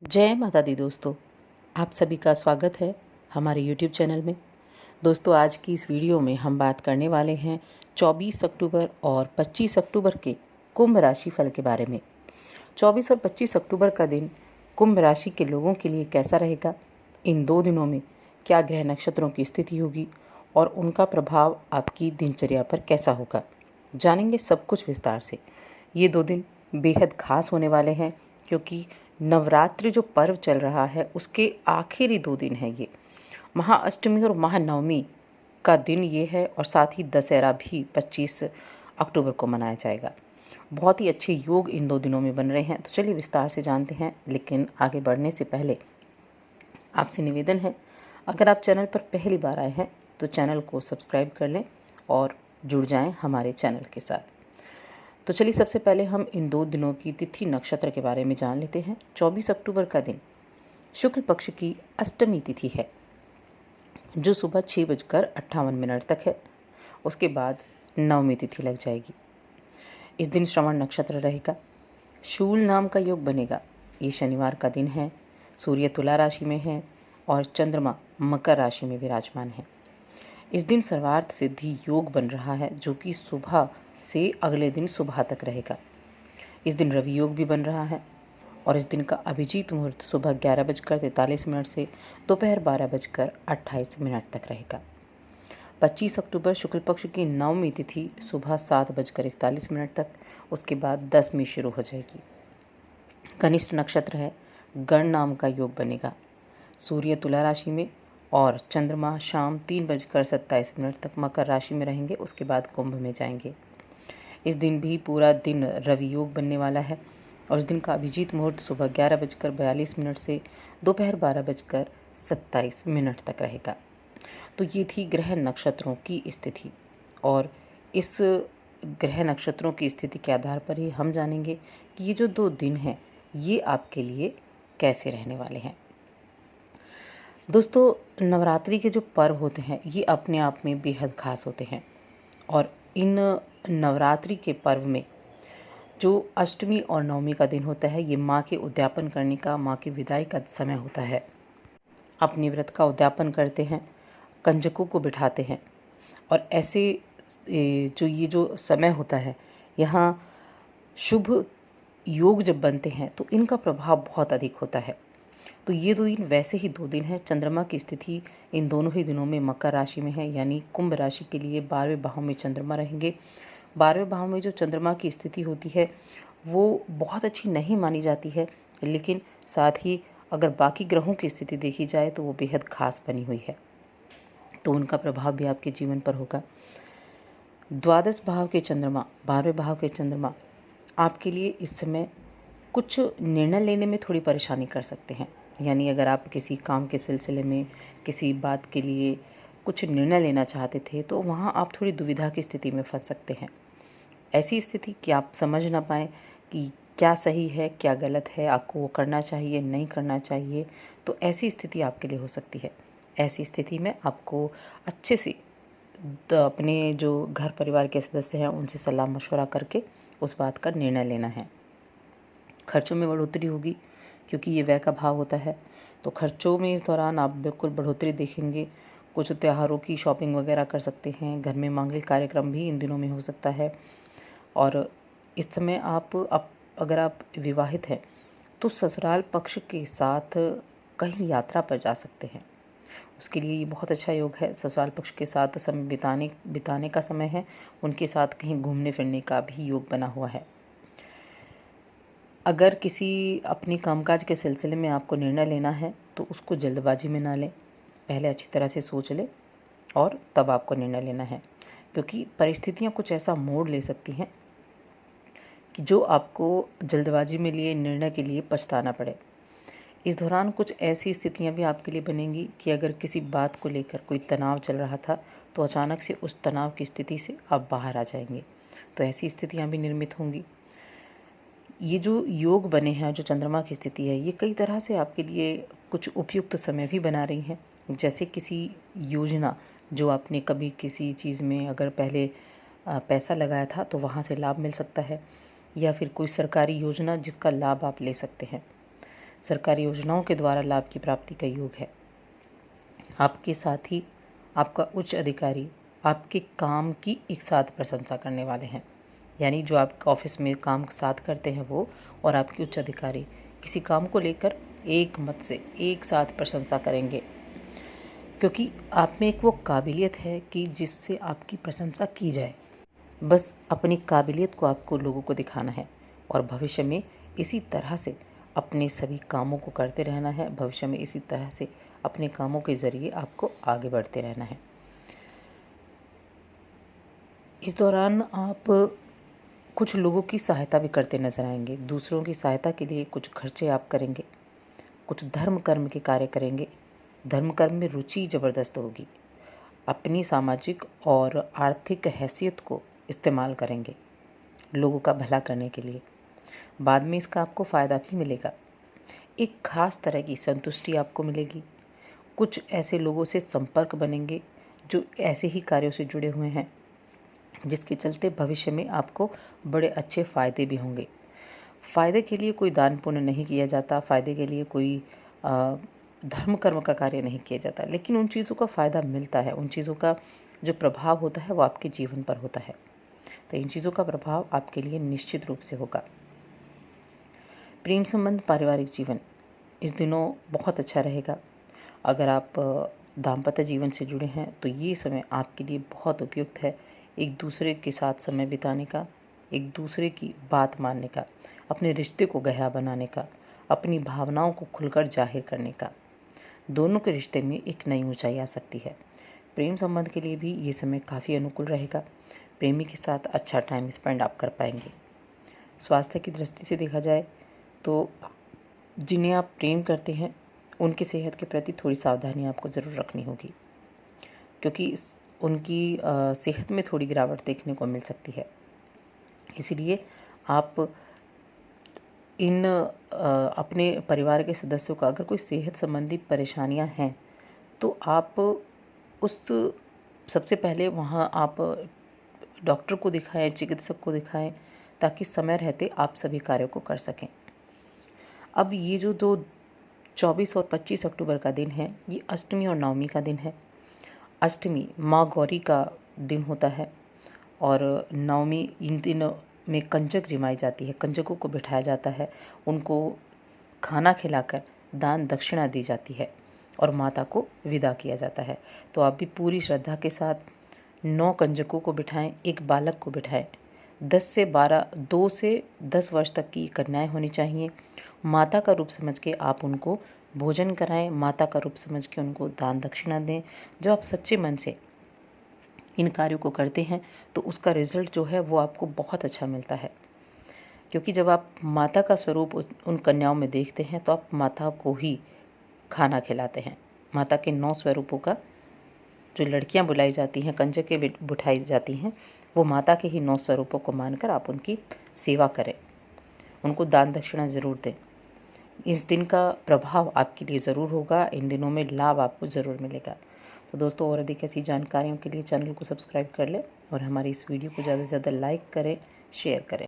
जय माता दी दोस्तों, आप सभी का स्वागत है हमारे YouTube चैनल में। दोस्तों, आज की इस वीडियो में हम बात करने वाले हैं 24 अक्टूबर और 25 अक्टूबर के कुंभ राशि फल के बारे में। 24 और 25 अक्टूबर का दिन कुंभ राशि के लोगों के लिए कैसा रहेगा, इन 2 दिनों में क्या ग्रह नक्षत्रों की स्थिति होगी और उनका प्रभाव आपकी दिनचर्या पर कैसा होगा, जानेंगे सब कुछ विस्तार से। ये 2 दिन बेहद खास होने वाले हैं क्योंकि नवरात्रि जो पर्व चल रहा है उसके आखिरी 2 दिन हैं ये। महाअष्टमी और महानवमी का दिन ये है और साथ ही दशहरा भी 25 अक्टूबर को मनाया जाएगा। बहुत ही अच्छे योग इन 2 दिनों में बन रहे हैं, तो चलिए विस्तार से जानते हैं। लेकिन आगे बढ़ने से पहले आपसे निवेदन है, अगर आप चैनल पर पहली बार आए हैं तो चैनल को सब्सक्राइब कर लें और जुड़ जाएं हमारे चैनल के साथ। तो चलिए सबसे पहले हम इन 2 दिनों की तिथि नक्षत्र के बारे में जान लेते हैं। 24 अक्टूबर का दिन शुक्ल पक्ष की अष्टमी तिथि है जो सुबह 6:58 तक है। उसके बाद नवमी तिथि लग जाएगी। इस दिन श्रवण नक्षत्र रहेगा। शूल नाम का योग बनेगा। ये शनिवार का दिन है। सूर्य तुला राशि में है और चंद्रमा मकर राशि में विराजमान है। इस दिन सर्वार्थ सिद्धि योग बन रहा है जो कि सुबह से अगले दिन सुबह तक रहेगा। इस दिन रवि योग भी बन रहा है और इस दिन का अभिजीत मुहूर्त सुबह 11:43 से दोपहर 12:28 तक रहेगा। 25 अक्टूबर शुक्ल पक्ष की नवमी तिथि सुबह 7:41 तक, उसके बाद दसवीं शुरू हो जाएगी। कनिष्ठ नक्षत्र है। गण नाम का योग बनेगा। सूर्य तुला राशि में और चंद्रमा शाम 3:27 तक मकर राशि में रहेंगे। उसके बाद कुंभ में जाएंगे। इस दिन भी पूरा दिन रवि योग बनने वाला है और इस दिन का अभिजीत मुहूर्त सुबह 11:42 से दोपहर 12:27 तक रहेगा। तो ये थी ग्रह नक्षत्रों की स्थिति और इस ग्रह नक्षत्रों की स्थिति के आधार पर ही हम जानेंगे कि ये जो 2 दिन हैं ये आपके लिए कैसे रहने वाले हैं। दोस्तों, नवरात्रि के जो पर्व होते हैं ये अपने आप में बेहद खास होते हैं और इन नवरात्रि के पर्व में जो अष्टमी और नवमी का दिन होता है ये माँ के उद्यापन करने का, माँ की विदाई का समय होता है। अपने व्रत का उद्यापन करते हैं, कंजकों को बिठाते हैं और ऐसे ये जो समय होता है यहाँ शुभ योग जब बनते हैं तो इनका प्रभाव बहुत अधिक होता है। तो ये 2 दिन वैसे ही 2 दिन हैं। चंद्रमा की स्थिति इन दोनों ही दिनों में मकर राशि में है, यानी कुंभ राशि के लिए 12वें भाव में चंद्रमा रहेंगे। 12वें भाव में जो चंद्रमा की स्थिति होती है वो बहुत अच्छी नहीं मानी जाती है, लेकिन साथ ही अगर बाकी ग्रहों की स्थिति देखी जाए तो वो बेहद खास बनी हुई है, तो उनका प्रभाव भी आपके जीवन पर होगा। द्वादश भाव के चंद्रमा, 12वें भाव के चंद्रमा आपके लिए इस समय कुछ निर्णय लेने में थोड़ी परेशानी कर सकते हैं। यानी अगर आप किसी काम के सिलसिले में किसी बात के लिए कुछ निर्णय लेना चाहते थे तो वहाँ आप थोड़ी दुविधा की स्थिति में फंस सकते हैं। ऐसी स्थिति कि आप समझ ना पाएँ कि क्या सही है क्या गलत है, आपको वो करना चाहिए नहीं करना चाहिए, तो ऐसी स्थिति आपके लिए हो सकती है। ऐसी स्थिति में आपको अच्छे से अपने जो घर परिवार के सदस्य हैं उनसे सलाह मशवरा करके उस बात का निर्णय लेना है। खर्चों में बढ़ोतरी होगी क्योंकि ये व्यय का भाव होता है, तो खर्चों में इस दौरान आप बिल्कुल बढ़ोतरी देखेंगे। कुछ त्योहारों की शॉपिंग वगैरह कर सकते हैं। घर में मांगलिक कार्यक्रम भी इन दिनों में हो सकता है और इस समय अगर आप विवाहित हैं तो ससुराल पक्ष के साथ कहीं यात्रा पर जा सकते हैं। उसके लिए ये बहुत अच्छा योग है। ससुराल पक्ष के साथ समय बिताने का समय है। उनके साथ कहीं घूमने फिरने का भी योग बना हुआ है। अगर किसी अपने कामकाज के सिलसिले में आपको निर्णय लेना है तो उसको जल्दबाजी में ना लें, पहले अच्छी तरह से सोच लें और तब आपको निर्णय लेना है, क्योंकि परिस्थितियाँ कुछ ऐसा मोड़ ले सकती हैं कि जो आपको जल्दबाजी में लिए निर्णय के लिए पछताना पड़े। इस दौरान कुछ ऐसी स्थितियाँ भी आपके लिए बनेंगी कि अगर किसी बात को लेकर कोई तनाव चल रहा था तो अचानक से उस तनाव की स्थिति से आप बाहर आ जाएंगे, तो ऐसी स्थितियाँ भी निर्मित होंगी। ये जो योग बने हैं, जो चंद्रमा की स्थिति है, ये कई तरह से आपके लिए कुछ उपयुक्त समय भी बना रही हैं। जैसे किसी योजना जो आपने कभी किसी चीज़ में अगर पहले पैसा लगाया था तो वहाँ से लाभ मिल सकता है, या फिर कोई सरकारी योजना जिसका लाभ आप ले सकते हैं। सरकारी योजनाओं के द्वारा लाभ की प्राप्ति का योग है। आपके साथ ही आपका उच्च अधिकारी आपके काम की एक साथ प्रशंसा करने वाले हैं। यानी जो आपके ऑफिस में काम साथ करते हैं वो और आपके उच्च अधिकारी किसी काम को लेकर एक मत से एक साथ प्रशंसा करेंगे, क्योंकि आप में एक वो काबिलियत है कि जिससे आपकी प्रशंसा की जाए। बस अपनी काबिलियत को आपको लोगों को दिखाना है और भविष्य में इसी तरह से अपने सभी कामों को करते रहना है। भविष्य में इसी तरह से अपने कामों के ज़रिए आपको आगे बढ़ते रहना है। इस दौरान आप कुछ लोगों की सहायता भी करते नजर आएंगे। दूसरों की सहायता के लिए कुछ खर्चे आप करेंगे, कुछ धर्म कर्म के कार्य करेंगे। धर्म कर्म में रुचि ज़बरदस्त होगी। अपनी सामाजिक और आर्थिक हैसियत को इस्तेमाल करेंगे लोगों का भला करने के लिए। बाद में इसका आपको फ़ायदा भी मिलेगा। एक खास तरह की संतुष्टि आपको मिलेगी। कुछ ऐसे लोगों से संपर्क बनेंगे जो ऐसे ही कार्यों से जुड़े हुए हैं, जिसके चलते भविष्य में आपको बड़े अच्छे फ़ायदे भी होंगे। फ़ायदे के लिए कोई दान पुण्य नहीं किया जाता, फ़ायदे के लिए कोई धर्म कर्म का कार्य नहीं किया जाता, लेकिन उन चीज़ों का फ़ायदा मिलता है। उन चीज़ों का जो प्रभाव होता है वो आपके जीवन पर होता है। तो इन चीज़ों का प्रभाव आपके लिए निश्चित रूप से होगा। प्रेम संबंध, पारिवारिक जीवन इस दिनों बहुत अच्छा रहेगा। अगर आप दाम्पत्य जीवन से जुड़े हैं तो ये समय आपके लिए बहुत उपयुक्त है। एक दूसरे के साथ समय बिताने का, एक दूसरे की बात मानने का, अपने रिश्ते को गहरा बनाने का, अपनी भावनाओं को खुलकर जाहिर करने का। दोनों के रिश्ते में एक नई ऊंचाई आ सकती है। प्रेम संबंध के लिए भी ये समय काफ़ी अनुकूल रहेगा। प्रेमी के साथ अच्छा टाइम स्पेंड आप कर पाएंगे। स्वास्थ्य की दृष्टि से देखा जाए तो जिन्हें आप प्रेम करते हैं उनकी सेहत के प्रति थोड़ी सावधानी आपको ज़रूर रखनी होगी, क्योंकि उनकी सेहत में थोड़ी गिरावट देखने को मिल सकती है। इसीलिए आप इन अपने परिवार के सदस्यों का अगर कोई सेहत संबंधी परेशानियां हैं तो आप उस सबसे पहले वहां आप डॉक्टर को दिखाएं, चिकित्सक को दिखाएं, ताकि समय रहते आप सभी कार्यों को कर सकें। अब ये जो 24 और 25 अक्टूबर का दिन है, ये अष्टमी और नवमी का दिन है। अष्टमी माँ गौरी का दिन होता है और नवमी इन दिनों में कंजक जिमाई जाती है, कंजकों को बिठाया जाता है, उनको खाना खिलाकर दान दक्षिणा दी जाती है और माता को विदा किया जाता है। तो आप भी पूरी श्रद्धा के साथ 9 कंजकों को बिठाएं, एक बालक को बिठाएं। 2 से 10 वर्ष तक की कन्याएं होनी चाहिए। माता का रूप समझ के आप उनको भोजन कराएं, माता का रूप समझ के उनको दान दक्षिणा दें। जब आप सच्चे मन से इन कार्यों को करते हैं तो उसका रिजल्ट जो है वो आपको बहुत अच्छा मिलता है, क्योंकि जब आप माता का स्वरूप उन कन्याओं में देखते हैं तो आप माता को ही खाना खिलाते हैं। माता के 9 स्वरूपों का जो लड़कियां बुलाई जाती हैं, कंजकें बिठाई जाती हैं, वो माता के ही 9 स्वरूपों को मानकर आप उनकी सेवा करें, उनको दान दक्षिणा ज़रूर दें। इस दिन का प्रभाव आपके लिए ज़रूर होगा। इन दिनों में लाभ आपको ज़रूर मिलेगा। तो दोस्तों, और अधिक ऐसी जानकारियों के लिए चैनल को सब्सक्राइब कर लें और हमारी इस वीडियो को ज़्यादा से ज़्यादा लाइक करें, शेयर करें।